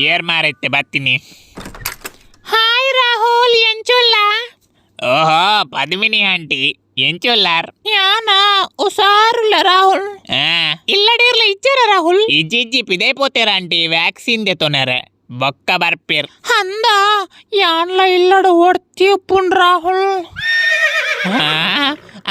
Air ಮಾರೈತೆ ಬರ್ತೀನಿ. Hi Rahul ಎಂಚುಲ್ಲ. ಓಹೋ ಪದ್ಮಿನಿ ಆಂಟಿ ಎಂಚುಲ್ಲಾರ್ ಯಾನಾ ಉಸಾರುಲ್ಲ ರಾಹುಲ್ ಇಲ್ಲಡಿರ್ಲ ಇಜ್ಜರ ರಾಹುಲ್ ಇಜ್ಜಿಜ್ಜಿ ಪಿದೇ ಪೋತೇರ ಆಂಟಿ ವ್ಯಾಕ್ಸಿನ್ ದೆತೊನರೆ ಬೊಕ್ಕ ಬರ್ಪೇರ್ ಅಂದ ಯಾನ್ಲ ಇಲ್ಲಡ ಒಡ್ತಿಯಪ್ಪುನ್ ರಾಹುಲ್.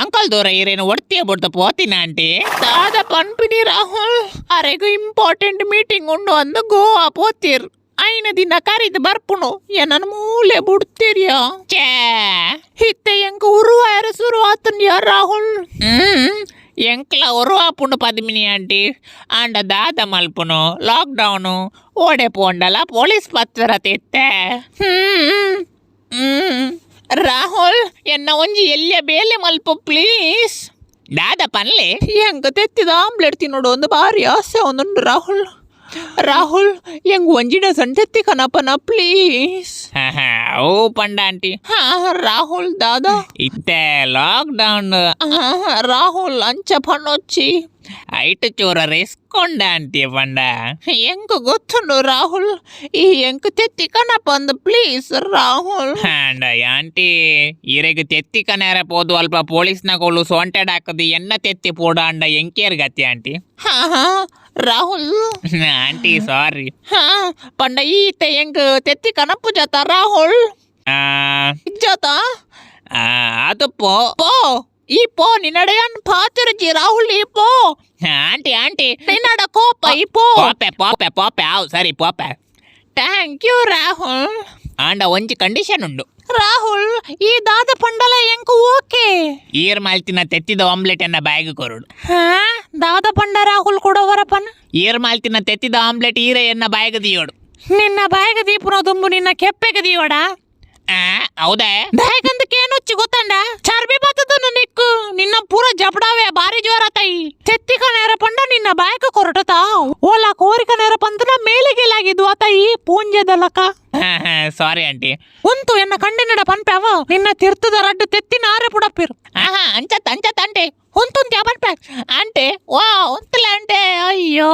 ಅಂಕಲ್ ದೂರ ಇರೇನು ಒಡ್ತಿಯ ಬಿಡ್ತ ಪೋತಿನ ಆಂಟಿ ದಾದ ಪನ್ಪಿನಿ ರಾಹುಲ್ ಅರೆಗೂ ಇಂಪಾರ್ಟೆಂಟ್ ಮೀಟಿಂಗ್ ಉಂಡು ಅಂದು ಗೋವಾ ಪೋತಿರ್. ಐನ ದಿನ ಕರಿದು ಬರ್ಪುನು ಏನನ್ ಮೂಲೆ ಬಿಡ್ತೀರಿಯಾ ಛೇ ಹಿತ್ತೆ ಎಂಕ ಉರುವಾಯರ ಶುರುವಾತನ್ಯಾ ರಾಹುಲ್. ಎಂಕ್ಲ ಒರುವಾಪುಂಡು ಪದ್ಮಿನಿ ಆಂಟಿ ಆಂಡ ದಾದ ಮಲ್ಪುನು ಲಾಕ್ಡೌನು ಓಡೆ ಪೋಂಡಲ ಪೊಲೀಸ್ ಪತ್ರ ತೆತ್ತೆ. ರಾಹುಲ್ ಎನ್ನ ಒಂಜಿ ಎಲ್ಲಿಯ ಬೇಲೆ ಮಲ್ಪ ಪ್ಲೀಸ್. ದಾದ ಪನ್ಲೆ ಹೆಂಗ ತೆತ್ತಿದ ಆಮ್ಲೆಟ್ ತಿನ್ನೋಡು ಒಂದು ಬಾರಿ ಆಸೆ ಒಂದುಂಡು ರಾಹುಲ್. ರಾಹುಲ್ ಹೆಂಗ್ ಒಂಜಿನ ಸಣ್ಣ ತೆತ್ತಿ ಕನಪನ ಪ್ಲೀಸ್. ಓ ಪಂಡ ಆಂಟಿ ರಾಹುಲ್ ದಾದಾ ಇತ್ತೆ ಲಾಕ್ಡೌನ್ ರಾಹುಲ್ ಅಂಚ ಪಣ್ಣೊಚ್ಚಿ ಐಟ್ ಚೂರ ರೆಸ್ಕೊಂಡ ಆಂಟಿ ಪಂಡ ಹೆಂಗ ಗೊತ್ತುಂಡು ರಾಹುಲ್ ಈ ಹೆಂಗ್ ತೆತ್ತಿ ಕನಪ ಅಂದ ಪ್ಲೀಸ್ ರಾಹುಲ್. ಅಂಡ ಆಂಟಿ ಇರೆಗ್ ತೆತ್ತಿ ಕನೇರ ಪೋದು ಅಲ್ಪ ಪೊಲೀಸ್ನಗಳು ಸೊಂಟೆಡ್ ಹಾಕದು ಎನ್ನ ತೆತ್ತಿ ಪೋಡ ಅಂಡ ಎಂಕೇರ್ ಗತಿ ಆಂಟಿ. ರಾಹುಲ್ ಆಂಟಿ ಸಾರಿ ಪಂಡ ಈತೆ ಹೆಂಗ್ ತೆತ್ತಿ ಕನಪು ಜತ ರಾಹುಲ್ ಜತ ಅದು ಪೋ ಪೋ ಈ ಪೋ ನಿನ್ನಡೆಯನ್ ಪಾತಿರಜಿ ರಾಹುಲ್ ಈ ಪೋ ಆಂಟಿ ಆಂಟಿ ನಿನ್ನಡ ಕೋಪ ಈ ಪೋ ಪೋಪೆ ಪೋಪೆ ಪೋಪೆ ಆವ್ ಸರಿ ಪೋಪೆ. Thank you Rahul. ಆಂಡ ಒಂಜಿ ಕಂಡೀಷನ್ ಉಂಡು ರಾಹುಲ್ ಈ ದಾದ ಪಂಡಲ ಎಂಕ ಓಕೆ ಈರ್ ಮಾಲ್ತಿನ ತೆತ್ತಿದ ಆಮ್ಲೆಟ್ ಎನ್ನ ಬ್ಯಾಗ್ ಕೊರುಡು. ದಾದ ಪಂಡ ರಾಹುಲ್ ಕೊಡೋವರಪ್ಪನ ಈರ್ ಮಾಲ್ತಿನ ತೆತ್ತಿದ ಆಮ್ಲೆಟ್ ಈರ ಎನ್ನ ಬ್ಯಾಗ್ ದಿಯೋಡು. ನಿನ್ನ ಬಾಯಿಗ ದೀಪುನ ದುಂಬು ನಿನ್ನ ಕೆಪ್ಪೆಗ ದೀವಡ ಹೌದೇ ಬಾಯಿಗಂದಕ್ಕೇನೊಚ್ಚಿ ಗೊತ್ತಂಡ ಚರ್ಬಿ ಬತ್ತದನು ನಿಕ್ಕು ನಿನ್ನ ಪೂರ ಜಪಡಾವೆ ಬಾರಿ ಜೋರ ತಾಯಿ ತೆತ್ತಿಕ ನೇರ ಪಂಡ ನಿನ್ನ ಬಾಯಿಗ ಕೊರಟತಾ ಓಲಾ ಕೋರಿಕ ನೇರ ಪಂತನ ಮೇಲಿಗೆಲಾಗಿದ್ವು ತಾಯಿ ಪೂಂಜದಲಕ. ಸಾರಿ ಆಂಟಿ ಉಂತು ಎನ್ನ ಕಂಡಿನಡ ಪನ್ಪ್ಯಾವ ನಿನ್ನ ತಿರ್ತದ ರಡ್ಡು ತೆತ್ತಿನ ಆರೆ ಪುಡಪ್ಪಿರು ಅಂಚತ್ ಅಂಚತ್ ಆಂಟಿ ಉಂತುಂತ್ಯಾ ಪನ್ಪ್ಯಾ ಆಂಟೆ ವಾ ಉಂತಲ ಆಂಟೆ ಅಯ್ಯೋ